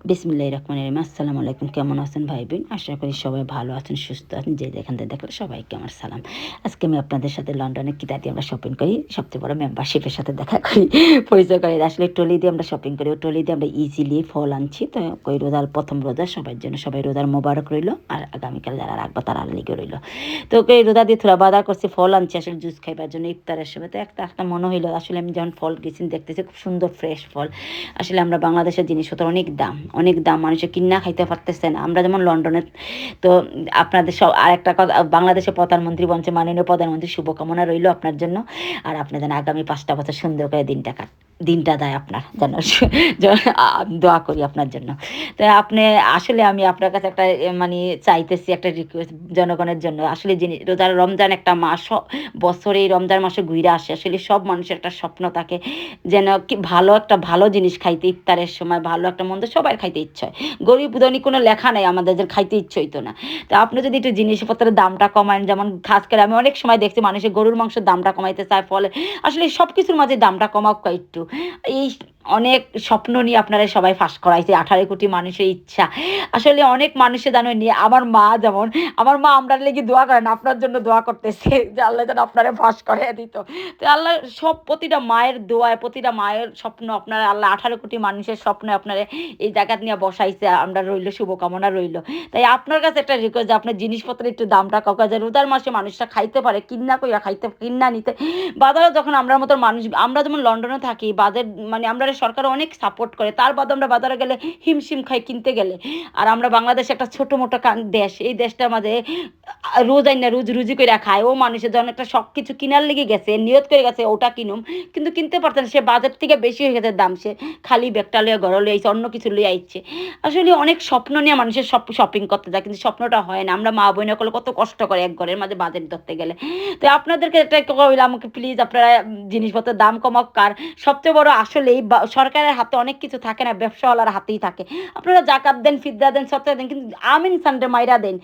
বিসমিল্লাহির রহমানির রহিম। আসসালামু আলাইকুম। কেমন আছেন ভাই বোন? আশা করি সবাই ভালো আছেন, সুস্থ আছেন। যে যেখান থেকে দেখলে সবাইকে আমার সালাম। আজকে আমি আপনাদের সাথে লন্ডনে কিতা দিয়ে আমরা শপিং করি, সবচেয়ে বড় মেম্বারশিপের সাথে দেখা করি, পরিচয় করি। আসলে ট্রলি দিয়ে আমরা শপিং করি। ওই ট্রলি দিয়ে আমরা ইজিলি ফল আনছি। তো ওই রোজার প্রথম রোজা সবার জন্য, সবাই রোজার মোবারক রইল। আর আগামীকাল যারা রাখবো তারা লিগে রইল। তো ওই রোজা দিয়ে থোড়া বাজার করছি, ফল আনছি আসলে জুস খাইবার জন্য ইফতারের সময়। তো একটা মনে হইলো, আসলে আমি যখন ফল গেছি দেখতেছি খুব সুন্দর ফ্রেশ ফল। আসলে আমরা বাংলাদেশের জিনিসপত্র অনেক দাম মানুষে কিনা খাইতে পারতেছে না। আমরা যেমন লন্ডনে, তো আপনাদের সব আরেকটা কথা, বাংলাদেশের প্রধানমন্ত্রী বলছে, মাননীয় প্রধানমন্ত্রী শুভকামনা রইল আপনার জন্য। আর আপনি যেন আগামী 5টা বছর সুন্দর করে দিনটা দেয় আপনার যেন, দোয়া করি আপনার জন্য। তো আপনি আসলে আমি আপনার কাছে একটা মানে চাইতেছি একটা রিকোয়েস্ট জনগণের জন্য। আসলে রমজান একটা মাস, বছরে এই রমজান মাসে ঘুরে আসে। আসলে সব মানুষের একটা স্বপ্ন থাকে যেন কি ভালো জিনিস খাইতে, ইফতারের সময় ভালো একটা মন্দ সবার খাইতে ইচ্ছে হয়। গরিব ধনী কোনো লেখা নাই আমাদের যে খাইতে ইচ্ছে হইতো না। তো আপনি যদি একটু জিনিসপত্রের দামটা কমায়, যেমন খাস করে আমি অনেক সময় দেখছি মানুষের গরুর মাংসের দামটা কমাইতে চায়, ফলে আসলে সব কিছুর মাঝে দামটা কমাক একটু। এই অনেক স্বপ্ন নিয়ে আপনারা সবাই ফাঁস করাইছে, 18 কোটি মানুষের ইচ্ছা। আসলে অনেক মানুষের জানো নিয়ে, আমার মা যেমন, আমার মা আমরা লেগে দোয়া করেন, আপনার জন্য দোয়া করতেছে যে আল্লাহ যেন আপনারা ফাঁস করে দিত। তো আল্লাহ সব প্রতিটা মায়ের দোয়ায়, প্রতিটা মায়ের স্বপ্ন আপনারা আল্লাহ 18 কোটি মানুষের স্বপ্নে আপনারা এই জায়গাত নিয়ে বসাইছে। আমরা রইল, শুভকামনা রইল। তাই আপনার কাছে একটা রিকোয়েস্ট যে আপনার জিনিসপত্রের একটু দামটা কাউকে, যে রোজার মাসে মানুষরা খাইতে পারে, কিন্না নিতে। বাজারে যখন আমরা মতো মানুষ, আমরা যেমন লন্ডনে থাকি, বাজার মানে আমরা সরকার অনেক সাপোর্ট করে, তার বাদে আমরা বাজারে গেলে হিমশিম খাই কিনতে গেলে। আর আমরা বাংলাদেশ একটা ছোট মোটো দেশ, এই দেশটার মাঝে রোজ আইন না রুজি করে খায়। ও মানুষের যখন একটা সব কিছু কিনার লেগে গেছে, নিয়ত করে গেছে ওটা কিনুম, কিন্তু কিনতে পারতেন, সে বাজার থেকে বেশি হয়ে গেছে দাম, সে খালি ব্যাগটা লইয়া ঘরে লইয়া আইছে, অন্য কিছু লইয়া আইচ্ছে। আসলে অনেক স্বপ্ন নিয়ে মানুষের সব শপিং করতে যায়, কিন্তু স্বপ্নটা হয় না। আমরা মা বোন করলে কত কষ্ট করে এক ঘরের মাঝে বাজার ধরতে গেলে। তো আপনাদেরকে এটা কইলাম, আমাকে প্লিজ আপনারা জিনিসপত্রের দাম কমাক। কার সবচেয়ে বড় আসলেই সরকারের হাতে অনেক কিছু থাকে না, ব্যবসাওয়ালার হাতেই থাকে। আপনারা জাকাত দেন, ফিতরা দেন, সৎকা দেন, কিন্তু আমিন সানডে মাইরা দেন।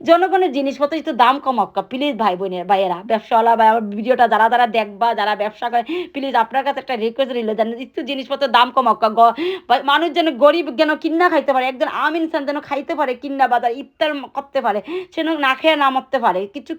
জনগণের জিনিসপত্র একটু দাম কমাক প্লিজ ভাই বোনের ভাইয়েরা, ব্যবসাওয়ালা বা আমার ভিডিওটা যারা দেখবা, যারা ব্যবসা করে, প্লিজ আপনার কাছে একটা রিকোয়েস্ট রইল যেন একটু জিনিসপত্রের দাম কমাক। মানুষ যেন গরিব যেন কিন্না খাইতে পারে, একজন আমিন সান যেন খাইতে পারে, কিন্না বাজার ইফতার করতে পারে, সে না খেয়ে না মরতে পারে কিছু।